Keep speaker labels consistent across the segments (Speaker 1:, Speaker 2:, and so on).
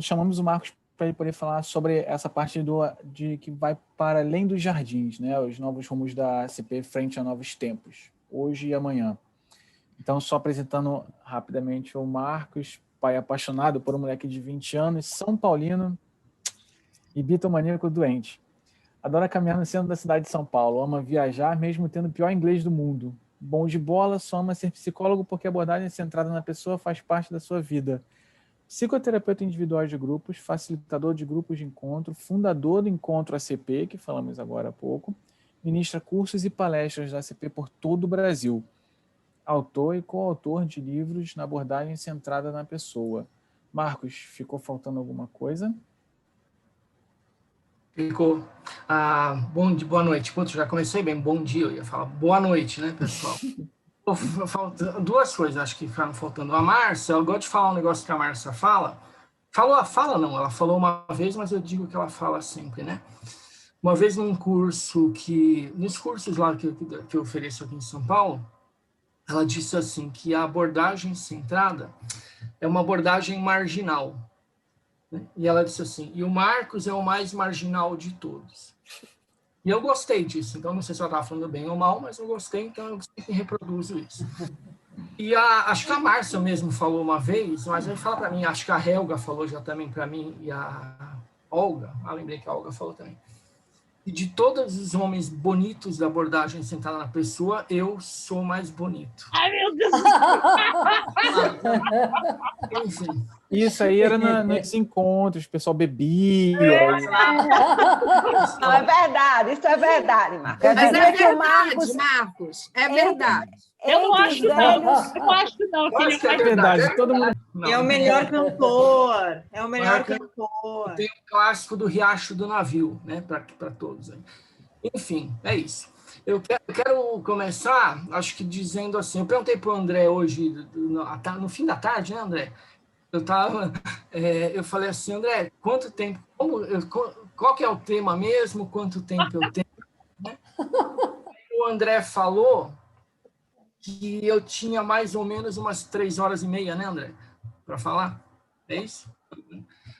Speaker 1: chamamos o Marcos para ele poder falar sobre essa parte de que vai para além dos jardins, né? Os novos rumos da ACP frente a novos tempos, hoje e amanhã. Então, só apresentando rapidamente o Marcos, pai apaixonado por um moleque de 20 anos, São Paulino e bitomaníaco doente. Adora caminhar no centro da cidade de São Paulo, ama viajar, mesmo tendo o pior inglês do mundo. Bom de bola, só ama ser psicólogo porque a abordagem centrada na pessoa faz parte da sua vida. Psicoterapeuta individual de grupos, facilitador de grupos de encontro, fundador do Encontro ACP, que falamos agora há pouco, ministra cursos e palestras da ACP por todo o Brasil. Autor e coautor de livros na abordagem centrada na pessoa. Marcos, ficou faltando alguma coisa?
Speaker 2: Ficou. Boa noite. Putz, já comecei bem. Bom dia, eu ia falar boa noite, né, pessoal? Faltam duas coisas, acho que ficaram faltando. A Márcia, eu gosto de falar um negócio que a Márcia fala. Ela falou uma vez, mas eu digo que ela fala sempre, né? Uma vez nos cursos lá que eu ofereço aqui em São Paulo, ela disse assim, que a abordagem centrada é uma abordagem marginal. Né? E ela disse assim, e o Marcos é o mais marginal de todos. E eu gostei disso, então não sei se ela estava falando bem ou mal, mas eu gostei, então eu sempre reproduzo isso. E acho que a Márcia mesmo falou uma vez, mas aí fala para mim, acho que a Helga falou já também para mim, e a Olga, lembrei que a Olga falou também. E de todos os homens bonitos da abordagem centrada na pessoa, eu sou mais bonito.
Speaker 3: Ai, meu Deus!
Speaker 2: Enfim.
Speaker 1: Isso aí era nos encontros, o pessoal bebia.
Speaker 4: Não, é verdade, isso é verdade, Marcos.
Speaker 3: Mas é verdade,
Speaker 4: que o Marcos,
Speaker 3: Marcos, é verdade.
Speaker 4: Eu não
Speaker 3: acho, não. Eu não acho, não.
Speaker 1: Que ele é verdade. Todo mundo...
Speaker 5: É o melhor cantor. É o melhor cantor.
Speaker 2: Tem o clássico do Riacho do Navio, né? Para todos. Enfim, é isso. Eu quero começar, acho que dizendo assim, eu perguntei para o André hoje, no fim da tarde, né, André? Eu falei assim, André, quanto tempo, qual que é o tema mesmo, quanto tempo eu tenho? Né? O André falou que eu tinha mais ou menos umas 3h30, né, André? Para falar, é isso?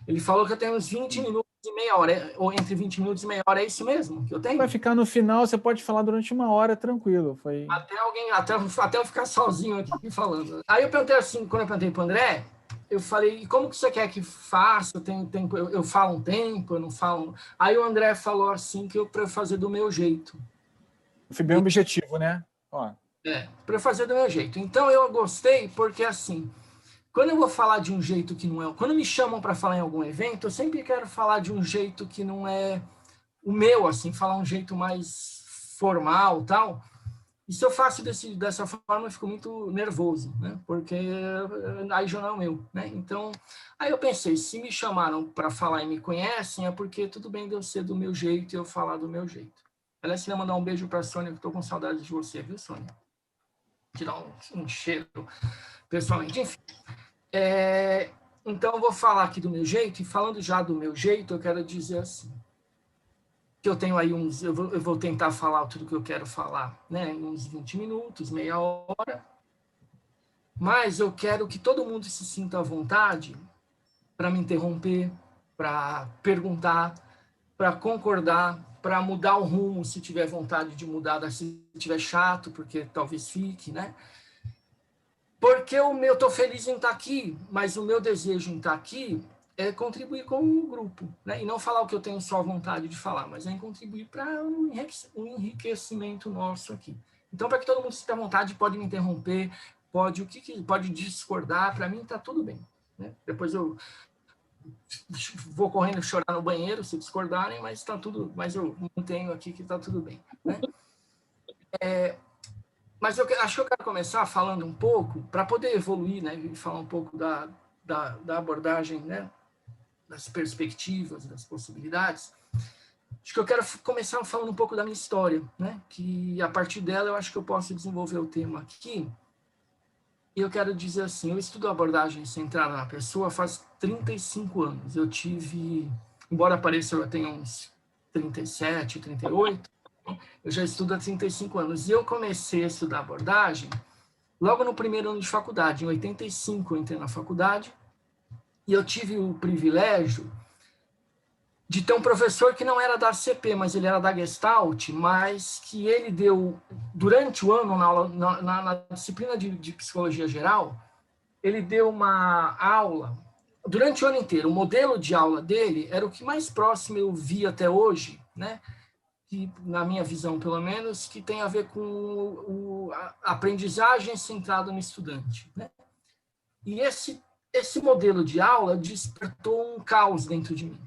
Speaker 2: Ele falou que eu tenho uns 20 minutos e meia hora, ou entre 20 minutos e meia hora, é isso mesmo que eu tenho?
Speaker 1: Vai ficar no final, você pode falar durante 1 hora, tranquilo. Foi...
Speaker 2: Até eu ficar sozinho aqui falando. Aí eu perguntei assim, quando eu perguntei para o André, eu falei, e como que você quer que faça? Eu tenho tempo, eu falo um tempo, eu não falo. Aí o André falou assim que eu para fazer do meu jeito.
Speaker 1: Foi bem objetivo, né? Ó.
Speaker 2: Para fazer do meu jeito. Então eu gostei porque assim, quando eu vou falar de um jeito que não é, quando me chamam para falar em algum evento, eu sempre quero falar de um jeito que não é o meu, assim, falar um jeito mais formal, tal. E se eu faço dessa forma, eu fico muito nervoso, né? Porque aí já não é o meu, né? Então, aí eu pensei, se me chamaram para falar e me conhecem, é porque tudo bem de eu ser do meu jeito e eu falar do meu jeito. Aliás, queria mandar um beijo para a Sônia, que estou com saudade de você, viu, Sônia? Tirar um cheiro pessoalmente. Enfim, então eu vou falar aqui do meu jeito, e falando já do meu jeito, eu quero dizer assim, que eu tenho aí eu vou tentar falar tudo que eu quero falar, né, em uns 20 minutos, meia hora, mas eu quero que todo mundo se sinta à vontade para me interromper, para perguntar, para concordar, para mudar o rumo, se tiver vontade de mudar, se tiver chato, porque talvez fique, né? Porque eu estou feliz em estar aqui, mas o meu desejo em estar aqui é contribuir com o grupo, né? E não falar o que eu tenho só vontade de falar, mas é contribuir para um enriquecimento nosso aqui. Então, para que todo mundo se sinta à vontade, pode me interromper, pode discordar, para mim está tudo bem, né? Depois eu vou correndo chorar no banheiro se discordarem, mas está tudo, mas eu mantenho aqui que está tudo bem, né? Mas eu acho que eu quero começar falando um pouco, para poder evoluir, né, e falar um pouco da abordagem, né, das perspectivas, das possibilidades. Acho que eu quero começar falando um pouco da minha história, né, que a partir dela eu acho que eu posso desenvolver o tema aqui. E eu quero dizer assim, eu estudo abordagem centrada na pessoa faz 35 anos. Eu tive, embora pareça eu tenha uns 37, 38, eu já estudo há 35 anos. E eu comecei a estudar abordagem logo no primeiro ano de faculdade. Em 85 eu entrei na faculdade. E eu tive o privilégio de ter um professor que não era da CP, mas ele era da Gestalt, mas que ele deu, durante o ano, na disciplina de Psicologia Geral, ele deu uma aula, durante o ano inteiro, o modelo de aula dele era o que mais próximo eu vi até hoje, né? Que, na minha visão, pelo menos, que tem a ver com a aprendizagem centrada no estudante, né? E esse modelo de aula despertou um caos dentro de mim.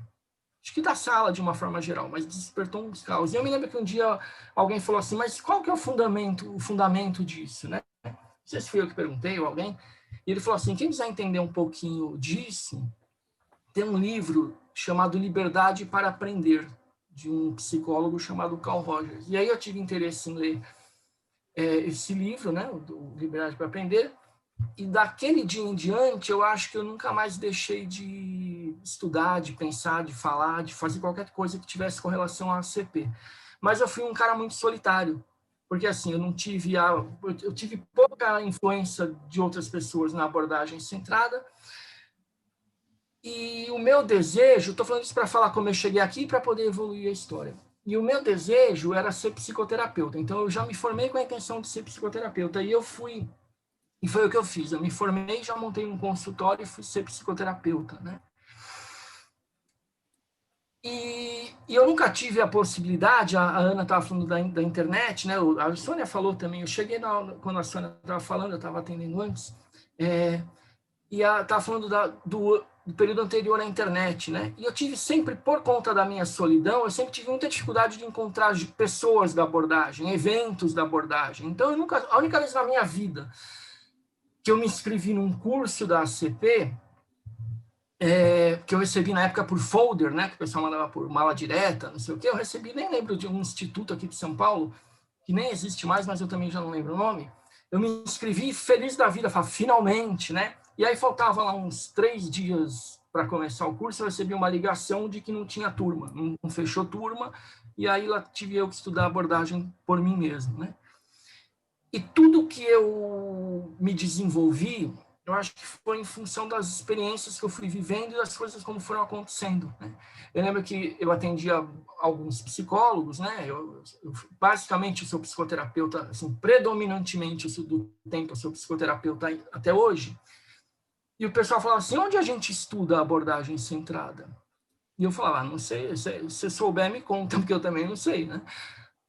Speaker 2: Acho que da sala, de uma forma geral, mas despertou um caos. E eu me lembro que um dia alguém falou assim, mas qual que é o fundamento disso, né? Não sei se fui eu que perguntei ou alguém. E ele falou assim, quem quiser entender um pouquinho disso, tem um livro chamado Liberdade para Aprender, de um psicólogo chamado Carl Rogers. E aí eu tive interesse em ler esse livro, né, do Liberdade para Aprender, e daquele dia em diante eu acho que eu nunca mais deixei de estudar, de pensar, de falar, de fazer qualquer coisa que tivesse correlação à CP. Mas eu fui um cara muito solitário, porque assim, eu tive pouca influência de outras pessoas na abordagem centrada. E o meu desejo, estou falando isso para falar como eu cheguei aqui para poder evoluir a história. E o meu desejo era ser psicoterapeuta. Então eu já me formei com a intenção de ser psicoterapeuta e foi o que eu fiz. Eu me formei, já montei um consultório e fui ser psicoterapeuta, né? E eu nunca tive a possibilidade, a Ana estava falando da internet, né? A Sônia falou também, eu cheguei quando a Sônia estava falando, eu estava atendendo antes, e estava falando do período anterior à internet, né? E eu tive sempre, por conta da minha solidão, eu sempre tive muita dificuldade de encontrar pessoas da abordagem, eventos da abordagem. Então, a única vez na minha vida que eu me inscrevi num curso da ACP, que eu recebi na época por folder, né? Que o pessoal mandava por mala direta, não sei o quê, eu recebi, nem lembro, de um instituto aqui de São Paulo, que nem existe mais, mas eu também já não lembro o nome. Eu me inscrevi feliz da vida, falei, finalmente, né? E aí faltava lá uns 3 dias para começar o curso, eu recebi uma ligação de que não tinha turma, não fechou turma, e aí lá tive eu que estudar abordagem por mim mesmo, né? E tudo que eu me desenvolvi, eu acho que foi em função das experiências que eu fui vivendo e das coisas como foram acontecendo, né? Eu lembro que eu atendia alguns psicólogos, né? Basicamente, eu sou psicoterapeuta, assim, predominantemente do tempo, eu sou psicoterapeuta até hoje. E o pessoal falava assim, onde a gente estuda a abordagem centrada? E eu falava, não sei, se você souber, me conta, porque eu também não sei, né?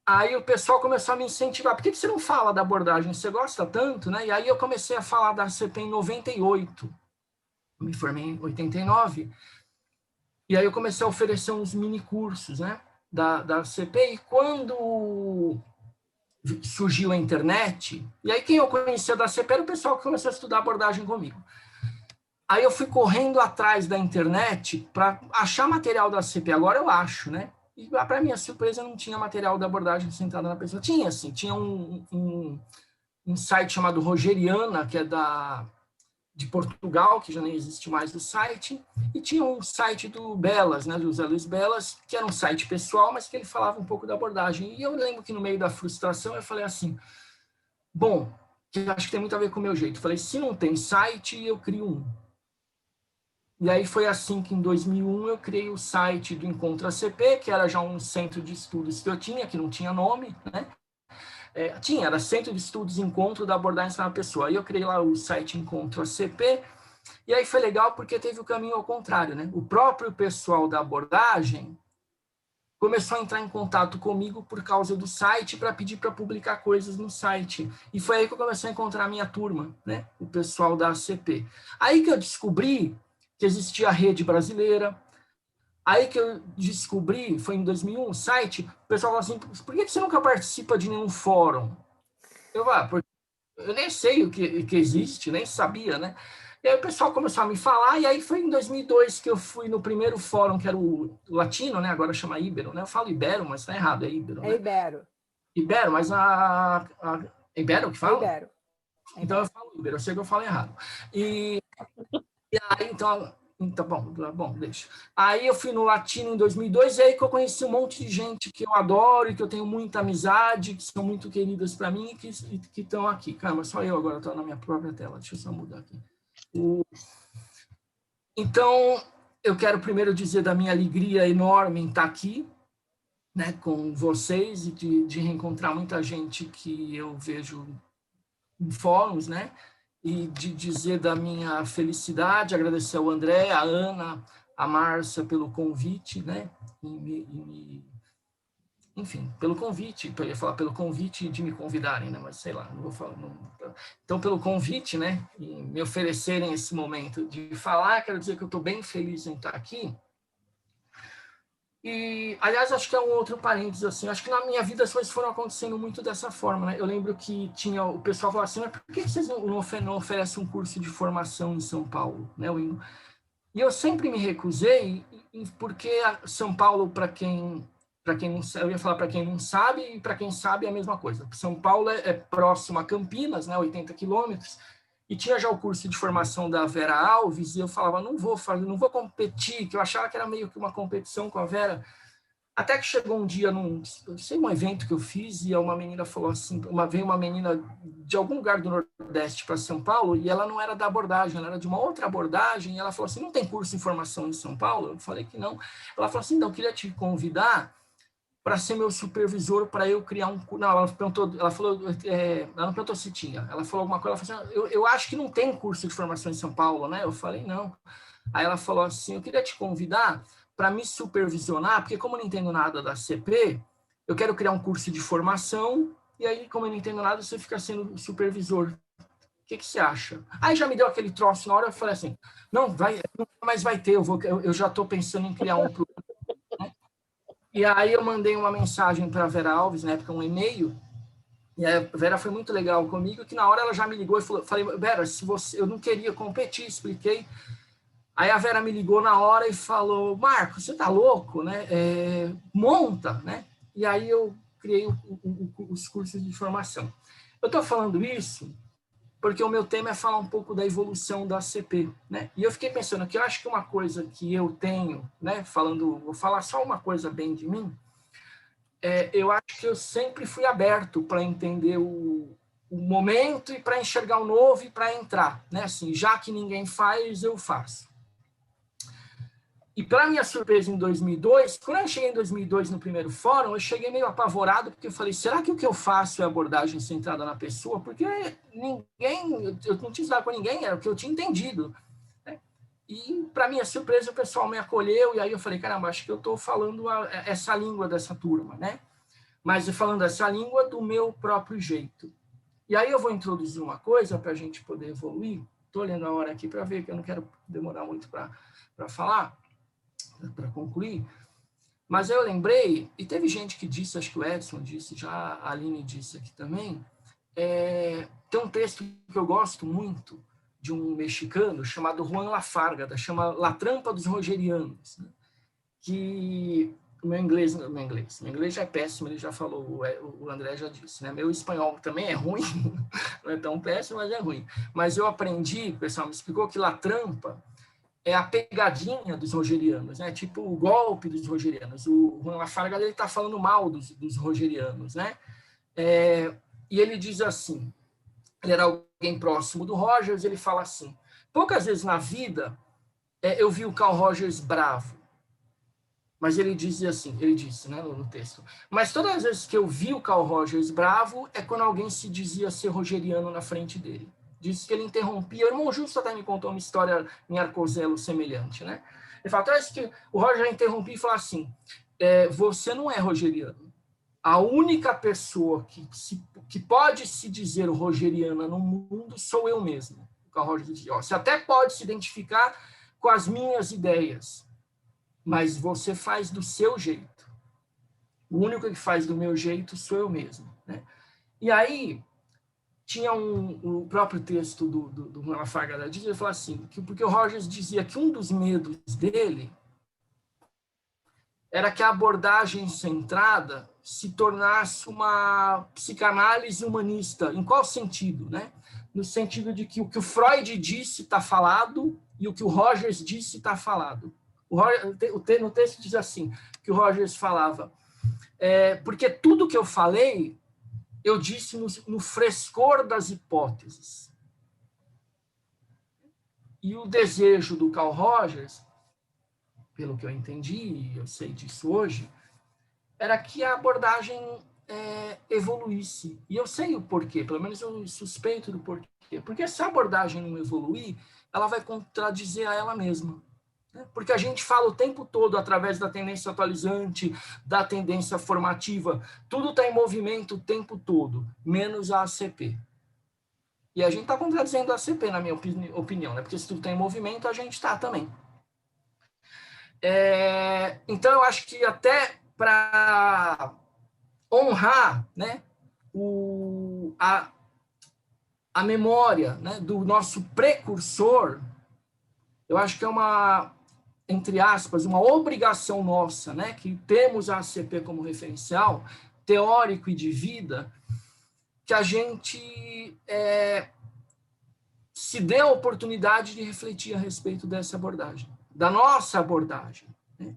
Speaker 2: Aí o pessoal começou a me incentivar, por que você não fala da abordagem? Você gosta tanto, né? E aí eu comecei a falar da CP em 98, me formei em 89, e aí eu comecei a oferecer uns mini cursos, né, da CP, e quando surgiu a internet, e aí quem eu conhecia da CP era o pessoal que começou a estudar abordagem comigo. Aí eu fui correndo atrás da internet para achar material da CP, agora eu acho, né? E, para minha surpresa, não tinha material da abordagem centrada na pessoa. Tinha, assim, tinha um site chamado Rogeriana, que é de Portugal, que já nem existe mais o site, e tinha um site do Belas, né, do Zé Luiz Belas, que era um site pessoal, mas que ele falava um pouco da abordagem. E eu lembro que no meio da frustração eu falei assim, bom, que acho que tem muito a ver com o meu jeito. Eu falei, se não tem site, eu crio um. E aí foi assim que, em 2001, eu criei o site do Encontro ACP, que era já um centro de estudos que eu tinha, que não tinha nome, né? Era Centro de Estudos Encontro da Abordagem na Pessoa. Aí eu criei lá o site Encontro ACP, e aí foi legal porque teve o caminho ao contrário, né? O próprio pessoal da abordagem começou a entrar em contato comigo por causa do site para pedir para publicar coisas no site. E foi aí que eu comecei a encontrar a minha turma, né? O pessoal da ACP. Aí que eu descobri que existia a rede brasileira. Aí que eu descobri, foi em 2001, o site, o pessoal falou assim, por que você nunca participa de nenhum fórum? Porque eu nem sei o que existe, nem sabia, né? E aí o pessoal começou a me falar, e aí foi em 2002 que eu fui no primeiro fórum, que era o latino, né? Agora chama Ibero, né? Eu falo Ibero, mas tá errado, é Ibero, né?
Speaker 4: É Ibero.
Speaker 2: Ibero, mas Ibero que fala?
Speaker 4: Ibero.
Speaker 2: Então eu falo Ibero, eu sei que eu falo errado. E aí, então, bom, deixa. Aí eu fui no Latino em 2002, e aí que eu conheci um monte de gente que eu adoro e que eu tenho muita amizade, que são muito queridas para mim e que estão aqui. Caramba, só eu agora estou na minha própria tela. Deixa eu só mudar aqui. Então, eu quero primeiro dizer da minha alegria enorme em estar aqui, né, com vocês e de reencontrar muita gente que eu vejo em fóruns, né, e de dizer da minha felicidade, agradecer ao André, a Ana, a Márcia pelo convite, né, enfim, pelo convite, eu ia falar pelo convite de me convidarem, né, mas sei lá, não vou falar. Não, então, pelo convite, né, e me oferecerem esse momento de falar, quero dizer que eu estou bem feliz em estar aqui. E, aliás, acho que é um outro parênteses, assim, acho que na minha vida as coisas foram acontecendo muito dessa forma, né? Eu lembro que tinha, o pessoal falava assim, mas por que vocês não oferecem um curso de formação em São Paulo, né? E eu sempre me recusei, porque São Paulo, para quem não sabe, eu ia falar para quem não sabe, e para quem sabe é a mesma coisa. São Paulo é próximo a Campinas, né, 80 quilômetros, e tinha já o curso de formação da Vera Alves, e eu falava, não vou competir, que eu achava que era meio que uma competição com a Vera. Até que chegou um dia, um evento que eu fiz, e uma menina falou assim, veio uma menina de algum lugar do Nordeste para São Paulo, e ela não era da abordagem, ela era de uma outra abordagem, e ela falou assim, não tem curso de formação em São Paulo? Eu falei que não. Ela falou assim, não, eu queria te convidar para ser meu supervisor, para eu criar um curso. Não, ela perguntou, ela falou, ela não perguntou se tinha, ela falou alguma coisa, ela falou assim, eu acho que não tem curso de formação em São Paulo, né? Eu falei, não. Aí ela falou assim, eu queria te convidar para me supervisionar, porque como eu não entendo nada da CP, eu quero criar um curso de formação, e aí, como eu não entendo nada, você fica sendo supervisor. O que você acha? Aí já me deu aquele troço na hora, eu falei assim, não, mas vai ter, eu já estou pensando em criar um programa. E aí eu mandei uma mensagem para a Vera Alves, na época um e-mail, e a Vera foi muito legal comigo, que na hora ela já me ligou e falou, falei, Vera, eu não queria competir, expliquei. Aí a Vera me ligou na hora e falou, Marco, você tá louco, né? Monta, né? E aí eu criei os cursos de formação. Eu estou falando isso porque o meu tema é falar um pouco da evolução da CP, né? E eu fiquei pensando que eu acho que uma coisa que eu tenho, né? Vou falar só uma coisa bem de mim, eu acho que eu sempre fui aberto para entender o momento e para enxergar o novo e para entrar, né? Assim, já que ninguém faz, eu faço. E, para minha surpresa, em 2002, quando eu cheguei em 2002 no primeiro fórum, eu cheguei meio apavorado, porque eu falei, será que o que eu faço é abordagem centrada na pessoa? Porque eu não tinha estudado com ninguém, era o que eu tinha entendido. Né? E, para minha surpresa, o pessoal me acolheu, e aí eu falei, caramba, acho que eu estou falando essa língua dessa turma, né? Mas falando essa língua do meu próprio jeito. E aí eu vou introduzir uma coisa para a gente poder evoluir. Estou olhando a hora aqui para ver, que eu não quero demorar muito para falar, para concluir, mas eu lembrei, e teve gente que disse, acho que o Edson disse, já a Aline disse aqui também, tem um texto que eu gosto muito, de um mexicano chamado Juan Lafarga, chama La Trampa dos Rogerianos, né? Que o meu inglês já é péssimo, ele já falou, o André já disse, né? Meu espanhol também é ruim, não é tão péssimo, mas é ruim. Mas eu aprendi, o pessoal me explicou que La Trampa é a pegadinha dos rogerianos, né? Tipo o golpe dos rogerianos. O Juan Lafarga está falando mal dos rogerianos, né? E ele diz assim, ele era alguém próximo do Rogers, ele fala assim, poucas vezes na vida eu vi o Carl Rogers bravo, mas ele disse assim, ele disse, né, no texto, mas todas as vezes que eu vi o Carl Rogers bravo é quando alguém se dizia ser rogeriano na frente dele. Disse que ele interrompia. O irmão Justo até me contou uma história em Arcozelo semelhante, né? Ele fala, então, que o Roger interrompia e falava assim, você não é rogeriano. A única pessoa que pode se dizer rogeriana no mundo sou eu mesmo. O Carl Roger dizia, você até pode se identificar com as minhas ideias, mas você faz do seu jeito. O único que faz do meu jeito sou eu mesmo, né? E aí tinha o próprio texto do Lafarga da Disney, ele falou assim, porque o Rogers dizia que um dos medos dele era que a abordagem centrada se tornasse uma psicanálise humanista. Em qual sentido, né? No sentido de que o que o Freud disse está falado e o que o Rogers disse está falado. No texto diz assim, que o Rogers falava, porque tudo que eu falei eu disse no frescor das hipóteses. E o desejo do Carl Rogers, pelo que eu entendi, eu sei disso hoje, era que a abordagem evoluísse. E eu sei o porquê, pelo menos eu suspeito do porquê. Porque se a abordagem não evoluir, ela vai contradizer a ela mesma. Né? Porque a gente fala o tempo todo, através da tendência atualizante, da tendência formativa, tudo está em movimento o tempo todo, menos a ACP. E a gente está contradizendo a ACP, na minha opinião, né? Porque se tudo está em movimento, a gente está também. Então, eu acho que até para honrar, né, a memória, né, do nosso precursor, eu acho que é uma, entre aspas, uma obrigação nossa, né, que temos a ACP como referencial teórico e de vida, que a gente se dê a oportunidade de refletir a respeito dessa abordagem, da nossa abordagem. Né?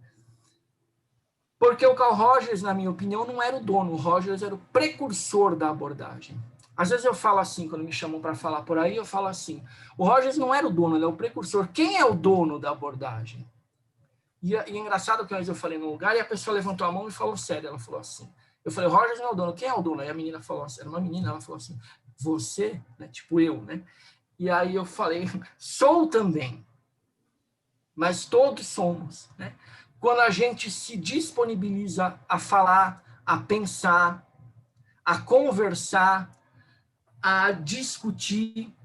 Speaker 2: Porque o Carl Rogers, na minha opinião, não era o dono, o Rogers era o precursor da abordagem. Às vezes eu falo assim, quando me chamam para falar por aí, eu falo assim, o Rogers não era o dono, ele é o precursor. Quem é o dono da abordagem? E é engraçado que uma vez eu falei num lugar e a pessoa levantou a mão e falou sério, ela falou assim, eu falei, o Rogers não é o dono, quem é o dono? Aí a menina falou assim, era uma menina, ela falou assim, você, né? Tipo eu, né? E aí eu falei, sou também, mas todos somos, né? Quando a gente se disponibiliza a falar, a pensar, a conversar, a discutir,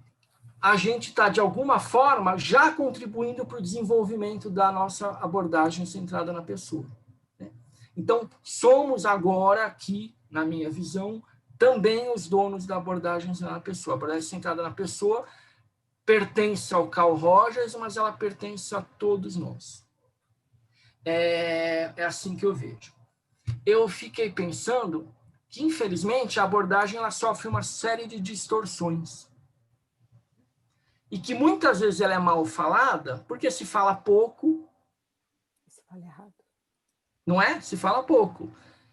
Speaker 2: a gente está, de alguma forma, já contribuindo para o desenvolvimento da nossa abordagem centrada na pessoa. Né? Então, somos agora aqui, na minha visão, também os donos da abordagem centrada na pessoa. A abordagem centrada na pessoa pertence ao Carl Rogers, mas ela pertence a todos nós. É assim que eu vejo. Eu fiquei pensando que, infelizmente, a abordagem ela sofre uma série de distorções. E que muitas vezes ela é mal falada, porque se fala pouco.
Speaker 4: Se fala errado.
Speaker 2: Não é? Se fala pouco.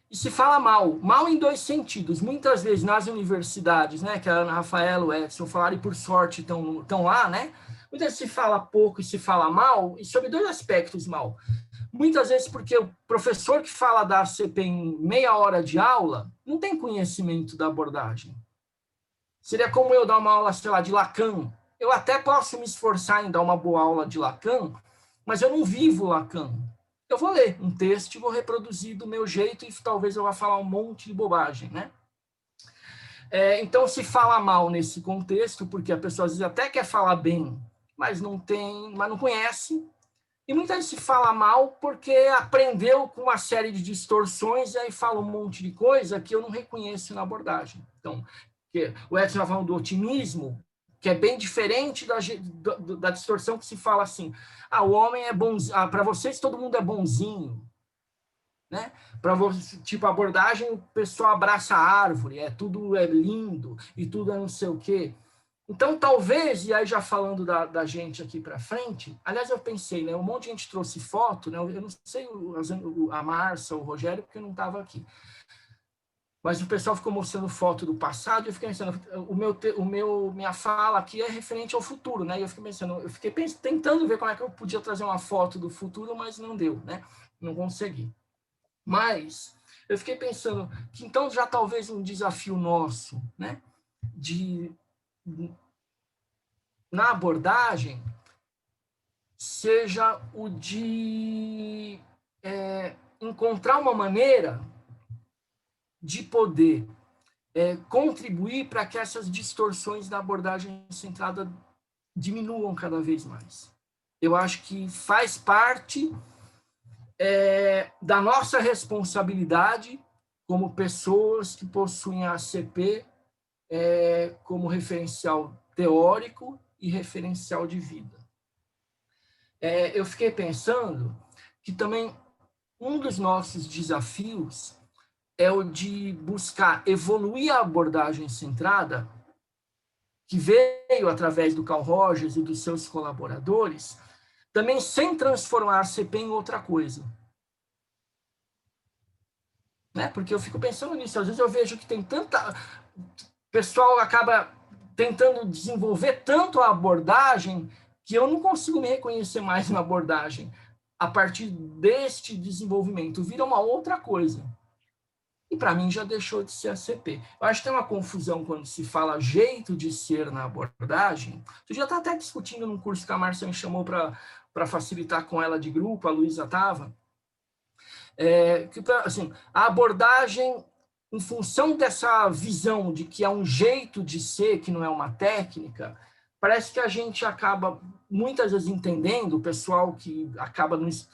Speaker 2: E se fala mal. Mal em dois sentidos. Muitas vezes nas universidades, né, que a Ana Rafaela, o Edson falaram, e por sorte estão lá, né? Muitas vezes se fala pouco e se fala mal, e sobre dois aspectos mal. Muitas vezes porque o professor que fala da ACP em meia hora de aula não tem conhecimento da abordagem. Seria como eu dar uma aula, sei lá, de Lacan. Eu até posso me esforçar em dar uma boa aula de Lacan, mas eu não vivo Lacan. Eu vou ler um texto e vou reproduzir do meu jeito e talvez eu vá falar um monte de bobagem, né? Então, se fala mal nesse contexto, porque a pessoa às vezes até quer falar bem, mas não conhece. E muitas vezes se fala mal porque aprendeu com uma série de distorções e aí fala um monte de coisa que eu não reconheço na abordagem. Então, o Edson estava falando do otimismo, que é bem diferente da distorção que se fala assim, o homem é bonzinho, para vocês todo mundo é bonzinho. Né? Para você, tipo, a abordagem, o pessoal abraça a árvore, tudo é lindo e tudo é não sei o quê. Então, talvez, e aí já falando da gente aqui para frente, aliás, eu pensei, né, um monte de gente trouxe foto, né, eu não sei a Márcia, o Rogério, porque eu não estava aqui. Mas o pessoal ficou mostrando foto do passado e eu fiquei pensando, minha fala aqui é referente ao futuro, né? E eu fiquei tentando ver como é que eu podia trazer uma foto do futuro, mas não deu, né? Não consegui. Mas eu fiquei pensando que então já talvez um desafio nosso, né, na abordagem, seja o de encontrar uma maneira de poder contribuir para que essas distorções da abordagem centrada diminuam cada vez mais. Eu acho que faz parte da nossa responsabilidade como pessoas que possuem a ACP como referencial teórico e referencial de vida. Eu fiquei pensando que também um dos nossos desafios é o de buscar evoluir a abordagem centrada, que veio através do Carl Rogers e dos seus colaboradores, também sem transformar a ACP em outra coisa. Né? Porque eu fico pensando nisso, às vezes eu vejo que tem tanta... O pessoal acaba tentando desenvolver tanto a abordagem que eu não consigo me reconhecer mais na abordagem a partir deste desenvolvimento, vira uma outra coisa. E para mim já deixou de ser ACP. Eu acho que tem uma confusão quando se fala jeito de ser na abordagem. Eu já está até discutindo num curso que a Márcia me chamou para facilitar com ela de grupo, a Luísa estava. Assim, a abordagem, em função dessa visão de que é um jeito de ser, que não é uma técnica, parece que a gente acaba, muitas vezes, entendendo, o pessoal que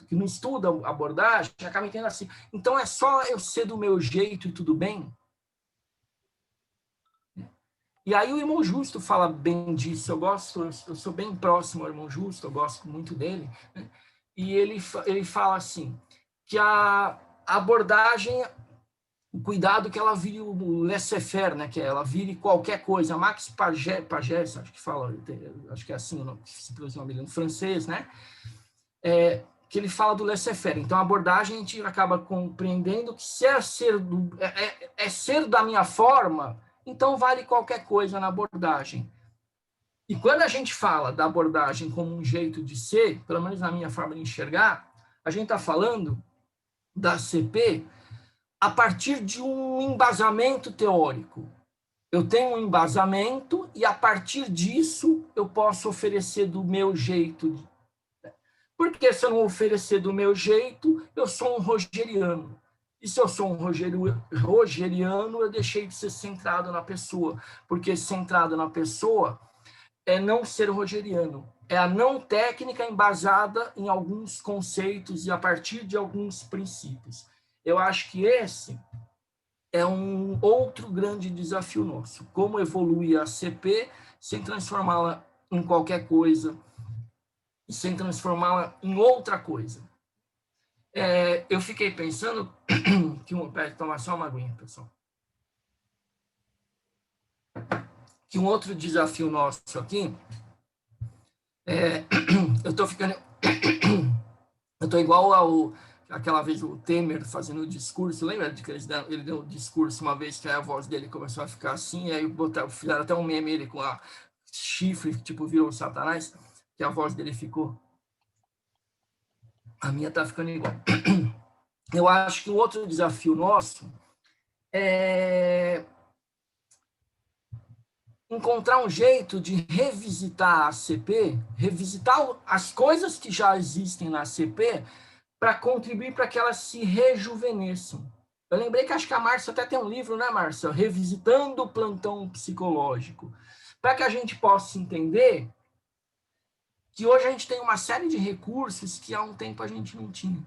Speaker 2: que não estuda abordagem, acaba entendendo assim, então é só eu ser do meu jeito e tudo bem? E aí o Irmão Justo fala bem disso, eu sou bem próximo ao Irmão Justo, eu gosto muito dele, né? E ele fala assim, que a abordagem, o cuidado que ela vire o laissez-faire, né? Que ela vire qualquer coisa. Max Pagès, acho que fala, acho que é assim, se pronuncia o nome dele, em francês, né? Que ele fala do laissez-faire. Então, a abordagem, a gente acaba compreendendo que se é ser da minha forma, então vale qualquer coisa na abordagem. E quando a gente fala da abordagem como um jeito de ser, pelo menos na minha forma de enxergar, a gente está falando da CP a partir de um embasamento teórico. Eu tenho um embasamento e, a partir disso, eu posso oferecer do meu jeito. Porque se eu não oferecer do meu jeito, eu sou um rogeriano. E se eu sou um rogeriano, eu deixei de ser centrado na pessoa. Porque centrado na pessoa é não ser rogeriano. É a não técnica embasada em alguns conceitos e a partir de alguns princípios. Eu acho que esse é um outro grande desafio nosso. Como evoluir a CP sem transformá-la em qualquer coisa, sem transformá-la em outra coisa. Eu fiquei pensando que tomar só uma aguinha, pessoal. Que um outro desafio nosso aqui eu estou igual aquela vez o Temer fazendo o discurso, lembra de que ele deu um discurso uma vez que a voz dele começou a ficar assim, e aí fizeram até um meme ele com a chifre, tipo, virou o Satanás, que a voz dele ficou. A minha tá ficando igual. Eu acho que um outro desafio nosso é encontrar um jeito de revisitar a CP, revisitar as coisas que já existem na CP para contribuir para que elas se rejuvenesçam. Eu lembrei que acho que a Márcia até tem um livro, né, Márcia? Revisitando o Plantão Psicológico. Para que a gente possa entender que hoje a gente tem uma série de recursos que há um tempo a gente não tinha.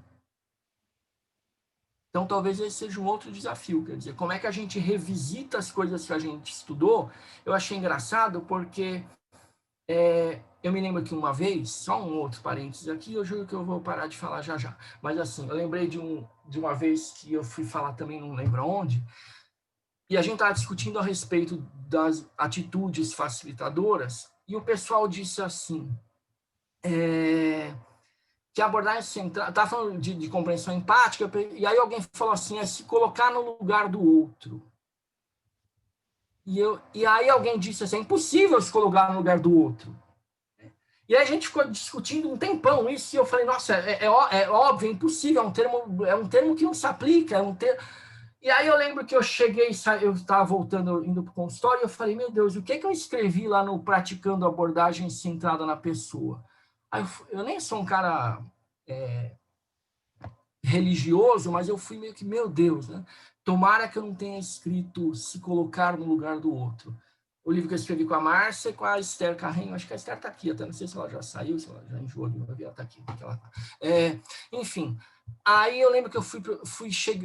Speaker 2: Então, talvez esse seja um outro desafio, quer dizer, como é que a gente revisita as coisas que a gente estudou? Eu achei engraçado porque eu me lembro que uma vez, só um outro parênteses aqui, eu juro que eu vou parar de falar já já, mas assim, eu lembrei de uma vez que eu fui falar também, não lembro onde, e a gente estava discutindo a respeito das atitudes facilitadoras, e o pessoal disse assim, que a abordagem central, estava falando de compreensão empática, e aí alguém falou assim, é se colocar no lugar do outro. E aí alguém disse assim, é impossível se colocar no lugar do outro. E aí a gente ficou discutindo um tempão isso, e eu falei, nossa, é óbvio, é impossível, é um termo que não se aplica, E aí eu lembro que eu cheguei, eu estava voltando, indo para o consultório, e eu falei, meu Deus, o que eu escrevi lá no Praticando Abordagem Centrada na Pessoa? Aí eu nem sou um cara religioso, mas eu fui meio que, meu Deus, né? Tomara que eu não tenha escrito se colocar no lugar do outro. O livro que eu escrevi com a Márcia e com a Esther Carrinho, acho que a Esther está aqui, até não sei se ela já saiu, se ela já enjoou de novo, ela está aqui. Enfim, aí eu lembro que eu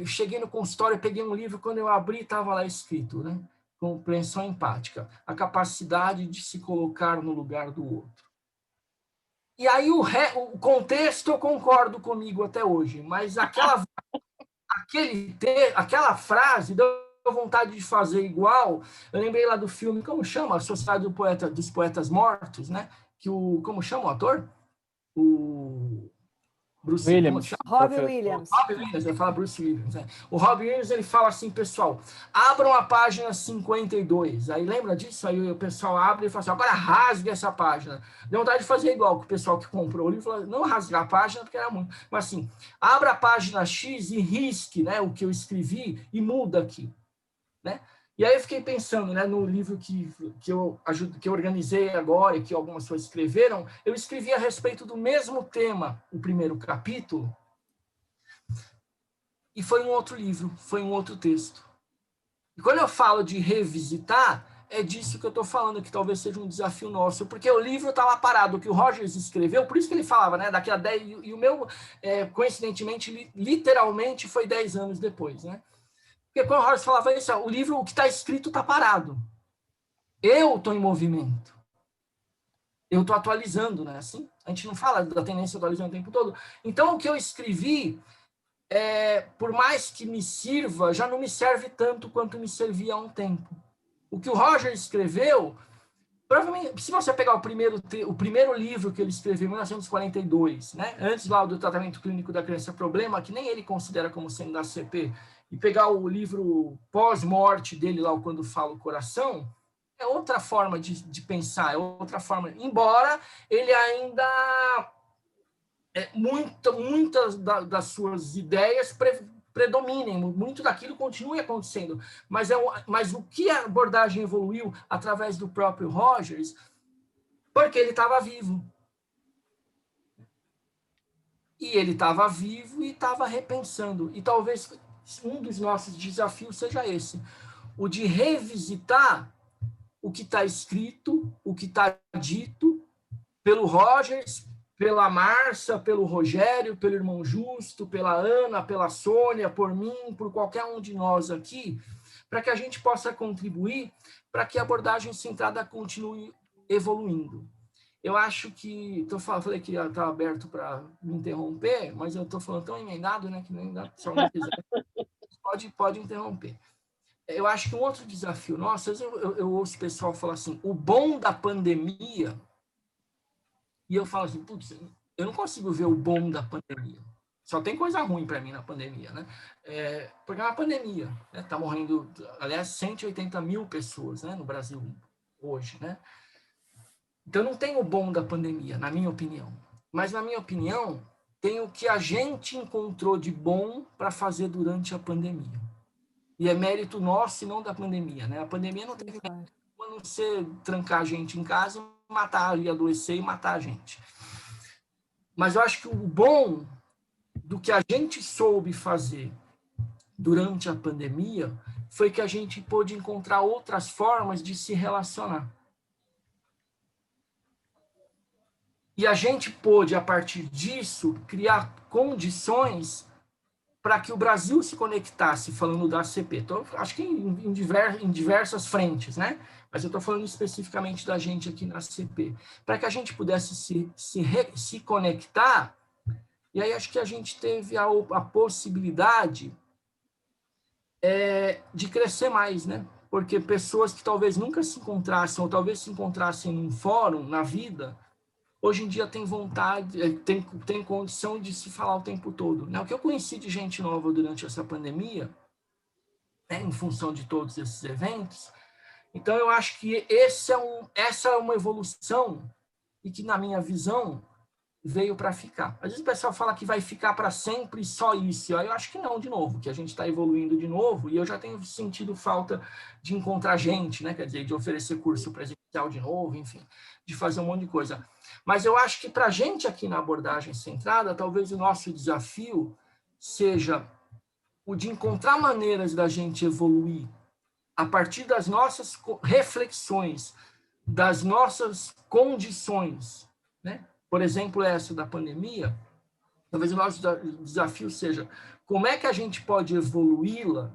Speaker 2: cheguei no consultório, peguei um livro, quando eu abri, estava lá escrito, né? Compreensão empática, a capacidade de se colocar no lugar do outro. E aí o contexto eu concordo comigo até hoje, mas aquela frase deu vontade de fazer igual. Eu lembrei lá do filme, como chama? A Sociedade dos Poetas Mortos, né? Como chama o ator? Bruce
Speaker 1: Williams.
Speaker 4: Robbie Williams.
Speaker 2: Robbie Williams, eu falo Bruce Williams. Né? O Robbie Williams, ele fala assim, pessoal, abram a página 52. Aí lembra disso? Aí o pessoal abre e fala assim, agora rasgue essa página. Deu vontade de fazer igual que o pessoal que comprou o livro, falou, não rasgar a página, porque era muito. Mas assim, abra a página X e risque, né, o que eu escrevi e muda aqui. Né? E aí eu fiquei pensando, né, no livro que eu organizei agora e que algumas pessoas escreveram, eu escrevi a respeito do mesmo tema, o primeiro capítulo, e foi um outro livro, foi um outro texto. E quando eu falo de revisitar, é disso que eu estou falando, que talvez seja um desafio nosso, porque o livro está lá parado, o que o Rogers escreveu, por isso que ele falava, né, daqui a 10, e o meu, coincidentemente, literalmente, foi 10 anos depois, né? Porque quando o Rogers falava isso, o livro, o que está escrito está parado. Eu estou em movimento. Eu estou atualizando, né? Assim, a gente não fala da tendência atualizando o tempo todo. Então, o que eu escrevi, por mais que me sirva, já não me serve tanto quanto me servia há um tempo. O que o Rogers escreveu, provavelmente, se você pegar o primeiro livro que ele escreveu em 1942, né? Antes lá do tratamento clínico da criança problema, que nem ele considera como sendo da CP, e pegar o livro pós-morte dele lá, o Quando Fala o Coração, é outra forma de pensar, é outra forma. Embora ele ainda... muitas das suas ideias predominem, muito daquilo continue acontecendo. Mas o que a abordagem evoluiu através do próprio Rogers, porque ele estava vivo. E ele estava vivo e estava repensando. E talvez um dos nossos desafios seja esse, o de revisitar o que está escrito, o que está dito pelo Rogers, pela Márcia, pelo Rogério, pelo irmão Justo, pela Ana, pela Sônia, por mim, por qualquer um de nós aqui, para que a gente possa contribuir para que a abordagem centrada continue evoluindo. Eu acho que... falei que está aberto para me interromper, mas eu estou falando tão emendado, né, que nem dá, se alguém quiser, pode interromper. Eu acho que um outro desafio nosso, às vezes eu ouço o pessoal falar assim, o bom da pandemia, e eu falo assim, putz, eu não consigo ver o bom da pandemia. Só tem coisa ruim para mim na pandemia, né? Porque é uma pandemia, né? Tá morrendo, aliás, 180 mil pessoas, né, no Brasil hoje, né? Então, não tem o bom da pandemia, na minha opinião. Mas, na minha opinião, tem o que a gente encontrou de bom para fazer durante a pandemia. E é mérito nosso e não da pandemia, né? A pandemia não teve mérito a não ser trancar a gente em casa e matar, e adoecer e matar a gente. Mas eu acho que o bom do que a gente soube fazer durante a pandemia foi que a gente pôde encontrar outras formas de se relacionar. E a gente pôde, a partir disso, criar condições para que o Brasil se conectasse, falando da ACP. Então, acho que em diversas frentes, né? Mas eu estou falando especificamente da gente aqui na ACP. Para que a gente pudesse se conectar, e aí acho que a gente teve a possibilidade de crescer mais, né? Porque pessoas que talvez nunca se encontrassem, ou talvez se encontrassem num fórum, na vida, hoje em dia tem vontade, tem condição de se falar o tempo todo. Né? O que eu conheci de gente nova durante essa pandemia, né, em função de todos esses eventos, então eu acho que essa é uma evolução e que, na minha visão, veio para ficar. Às vezes o pessoal fala que vai ficar para sempre só isso. Eu acho que não, de novo, que a gente está evoluindo de novo, e eu já tenho sentido falta de encontrar gente, né? Quer dizer, de oferecer curso presencial de novo, enfim, de fazer um monte de coisa. Mas eu acho que para a gente aqui na abordagem centrada, talvez o nosso desafio seja o de encontrar maneiras da gente evoluir a partir das nossas reflexões, das nossas condições, né? Por exemplo, essa da pandemia, talvez o nosso desafio seja como é que a gente pode evoluí-la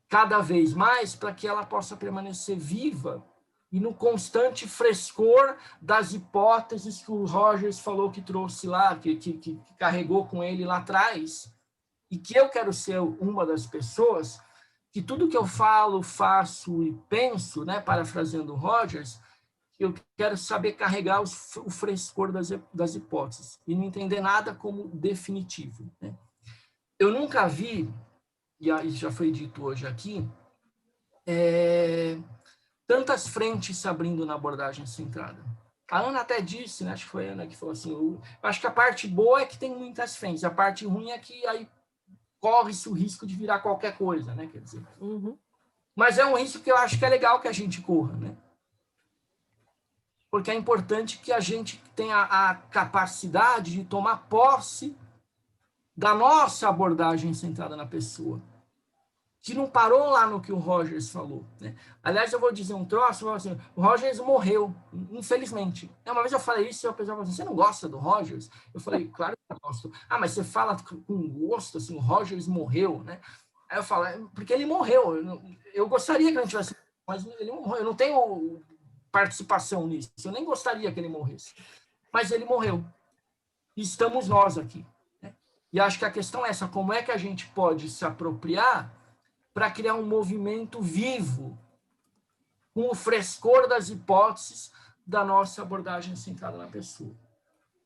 Speaker 2: cada vez mais para que ela possa permanecer viva e no constante frescor das hipóteses que o Rogers falou que trouxe lá, que carregou com ele lá atrás, e que eu quero ser uma das pessoas que tudo que eu falo, faço e penso, né, parafraseando o Rogers, eu quero saber carregar o frescor das hipóteses e não entender nada como definitivo, né? Eu nunca vi, e isso já foi dito hoje aqui, tantas frentes se abrindo na abordagem centrada. A Ana até disse, né, acho que foi a Ana que falou assim, eu acho que a parte boa é que tem muitas frentes, a parte ruim é que aí corre-se o risco de virar qualquer coisa, né, quer dizer. Mas é um risco que eu acho que é legal que a gente corra, né? Porque é importante que a gente tenha a capacidade de tomar posse da nossa abordagem centrada na pessoa, que não parou lá no que o Rogers falou, né? Aliás, eu vou dizer um troço, assim, o Rogers morreu, infelizmente. Uma vez eu falei isso e a pessoa falou assim, você não gosta do Rogers? Eu falei, claro que eu gosto. Ah, mas você fala com gosto, assim, o Rogers morreu, né? Aí eu falo, porque ele morreu. Eu gostaria que ele tivesse, mas ele morreu. Eu não tenho participação nisso. Eu nem gostaria que ele morresse. Mas ele morreu. E estamos nós aqui, né? E acho que a questão é essa, como é que a gente pode se apropriar para criar um movimento vivo, com o frescor das hipóteses da nossa abordagem centrada na pessoa.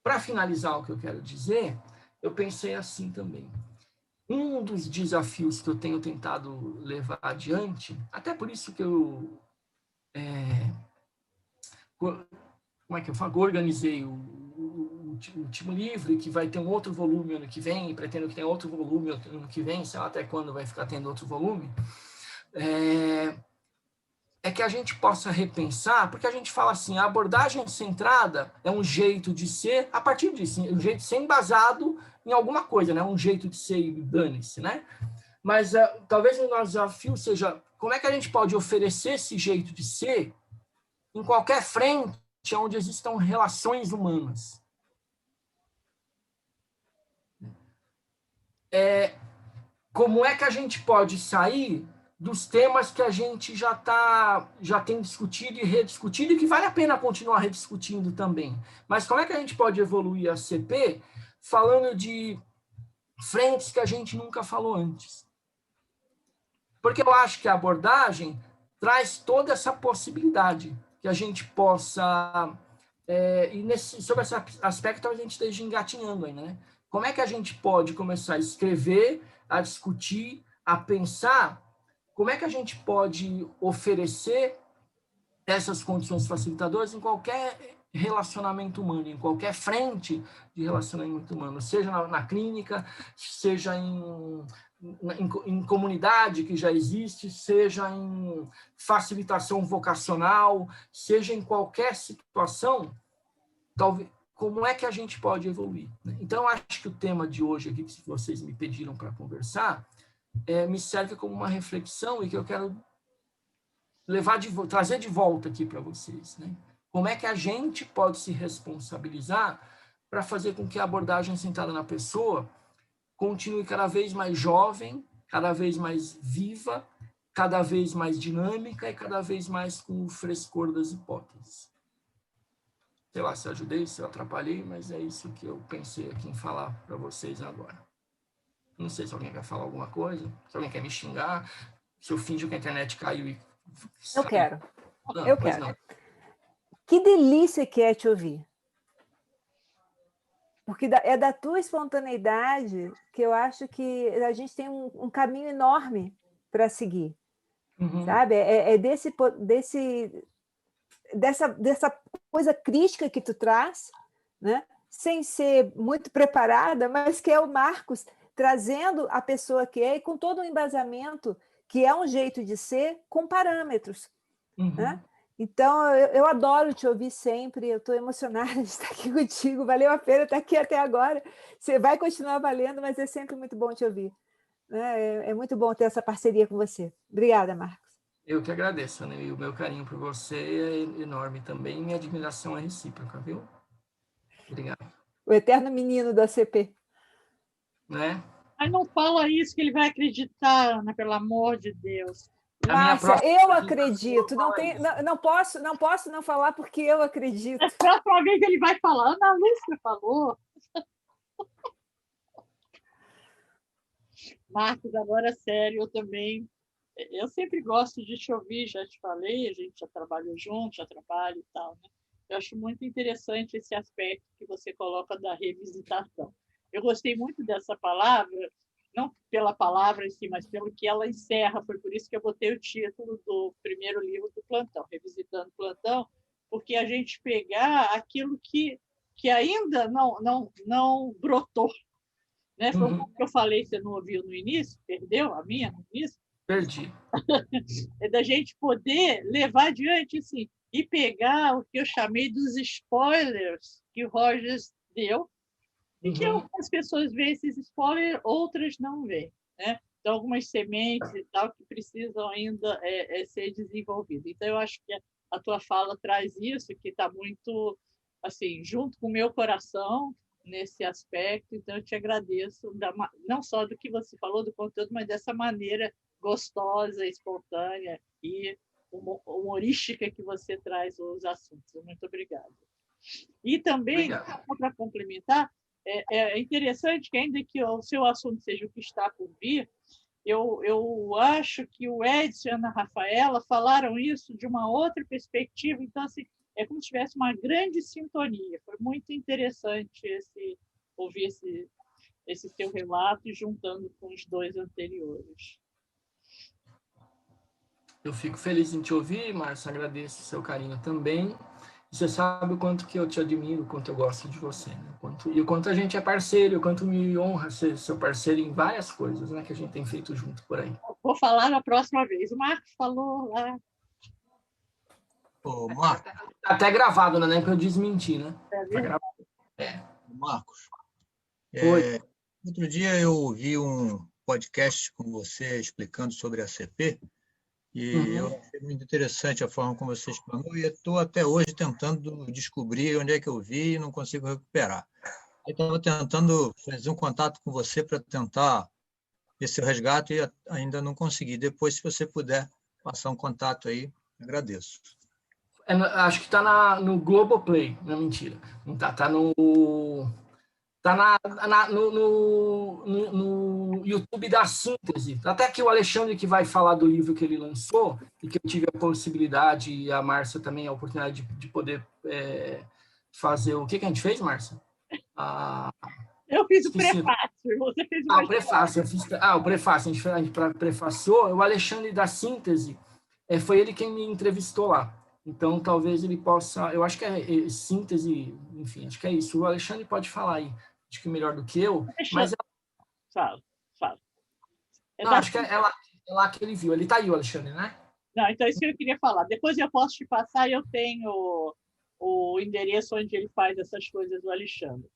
Speaker 2: Para finalizar o que eu quero dizer, eu pensei assim também. Um dos desafios que eu tenho tentado levar adiante, até por isso que eu como é que eu falo? Organizei o último livro, que vai ter um outro volume ano que vem, e pretendo que tenha outro volume ano que vem, sei lá até quando vai ficar tendo outro volume, é que a gente possa repensar, porque a gente fala assim, a abordagem centrada é um jeito de ser, a partir disso, um jeito de ser embasado em alguma coisa, né? Um jeito de ser e dane-se, né? Mas talvez o nosso desafio seja, como é que a gente pode oferecer esse jeito de ser em qualquer frente onde existam relações humanas? Como é que a gente pode sair dos temas que a gente já tem discutido e rediscutido e que vale a pena continuar rediscutindo também? Mas como é que a gente pode evoluir a CP falando de frentes que a gente nunca falou antes? Porque eu acho que a abordagem traz toda essa possibilidade que a gente possa... e sobre esse aspecto a gente esteja engatinhando ainda, né? Como é que a gente pode começar a escrever, a discutir, a pensar como é que a gente pode oferecer essas condições facilitadoras em qualquer relacionamento humano, em qualquer frente de relacionamento humano, seja na clínica, seja em comunidade que já existe, seja em facilitação vocacional, seja em qualquer situação, talvez, como é que a gente pode evoluir, né? Então, acho que o tema de hoje aqui, que vocês me pediram para conversar, me serve como uma reflexão e que eu quero trazer de volta aqui para vocês, né? Como é que a gente pode se responsabilizar para fazer com que a abordagem centrada na pessoa continue cada vez mais jovem, cada vez mais viva, cada vez mais dinâmica e cada vez mais com o frescor das hipóteses. Sei lá se eu ajudei, se eu atrapalhei, mas é isso que eu pensei aqui em falar para vocês agora. Não sei se alguém quer falar alguma coisa, se alguém quer me xingar, se eu finjo que a internet caiu e...
Speaker 4: Eu quero.
Speaker 2: Não,
Speaker 4: Eu
Speaker 2: pois
Speaker 4: quero.
Speaker 2: não.
Speaker 4: Que delícia que é te ouvir. Porque é da tua espontaneidade que eu acho que a gente tem um caminho enorme para seguir. Sabe? Dessa coisa crítica que tu traz, né? Sem ser muito preparada, mas que é o Marcos trazendo a pessoa que é e com todo um embasamento, que é um jeito de ser, com parâmetros. Né? Então, eu adoro te ouvir sempre, eu estou emocionada de estar aqui contigo, valeu a pena estar aqui até agora. Você vai continuar valendo, mas é sempre muito bom te ouvir. Né? É muito bom ter essa parceria com você. Obrigada, Marcos.
Speaker 2: Eu que agradeço, né? E o meu carinho por você é enorme também, e minha admiração é recíproca, viu? Obrigado.
Speaker 4: O eterno menino da CP.
Speaker 2: Né?
Speaker 3: Mas não fala isso que ele vai acreditar, Ana, pelo amor de Deus.
Speaker 4: Márcia, eu acredito. Não posso não falar porque eu acredito.
Speaker 3: É só para alguém que ele vai falar. Ana Lúcia falou. Marcos, agora sério, eu também eu sempre gosto de te ouvir, já te falei, a gente já trabalhou junto, já trabalha e tal, né? Eu acho muito interessante esse aspecto que você coloca da revisitação. Eu gostei muito dessa palavra, não pela palavra em si, mas pelo que ela encerra. Foi por isso que eu botei o título do primeiro livro do Plantão, Revisitando Plantão, porque a gente pegar aquilo que ainda não brotou. Né? Foi o que eu falei, você não ouviu no início, perdeu a minha no início?
Speaker 2: Perdi.
Speaker 3: É da gente poder levar adiante assim, e pegar o que eu chamei dos spoilers que o Rogers deu, e que algumas pessoas veem esses spoilers, outras não veem. Né? Então, algumas sementes e tal que precisam ainda ser desenvolvidas. Então, eu acho que a tua fala traz isso, que está muito assim, junto com o meu coração nesse aspecto. Então, eu te agradeço, não só do que você falou, do conteúdo, mas dessa maneira gostosa, espontânea e humorística que você traz os assuntos. Muito obrigada. E também, para complementar, é interessante que, ainda que o seu assunto seja o que está por vir, eu acho que o Edson e a Ana Rafaela falaram isso de uma outra perspectiva. Então, assim, é como se tivesse uma grande sintonia. Foi muito interessante ouvir esse seu relato, juntando com os dois anteriores.
Speaker 2: Eu fico feliz em te ouvir, Márcio. Agradeço o seu carinho também. Você sabe o quanto que eu te admiro, o quanto eu gosto de você, né? E o quanto a gente é parceiro, o quanto me honra ser seu parceiro em várias coisas, né, que a gente tem feito junto por aí.
Speaker 3: Vou falar na próxima vez. O Marcos falou lá.
Speaker 6: Ô, Marcos.
Speaker 2: Tá até gravado, né? Nem para eu desmentir, né? Tá gravado.
Speaker 6: Marcos.
Speaker 2: Oi.
Speaker 6: Outro dia eu ouvi um podcast com você explicando sobre a CP. E eu achei muito interessante a forma como você explanou, e estou até hoje tentando descobrir onde é que eu vi e não consigo recuperar. Eu estava tentando fazer um contato com você para tentar ver se eu resgato e ainda não consegui. Depois, se você puder passar um contato aí, agradeço.
Speaker 2: Acho que está no Globoplay, não é mentira. Não tá, tá no YouTube da Síntese. Até que o Alexandre, que vai falar do livro que ele lançou, e que eu tive a possibilidade, e a Márcia também, a oportunidade de poder fazer o que a gente fez, Márcia?
Speaker 3: Eu fiz o prefácio, você fez o
Speaker 2: prefácio. O prefácio, a gente prefaciou. O Alexandre da Síntese, foi ele quem me entrevistou lá. Então, talvez ele possa... Eu acho que é síntese, enfim, acho que é isso. O Alexandre pode falar aí, acho que melhor do que eu. Mas
Speaker 3: fala.
Speaker 2: Não, acho que é lá que ele viu. Ele está aí, o Alexandre, né?
Speaker 3: Não, então isso que eu queria falar. Depois eu posso te passar, eu tenho o endereço onde ele faz essas coisas do Alexandre.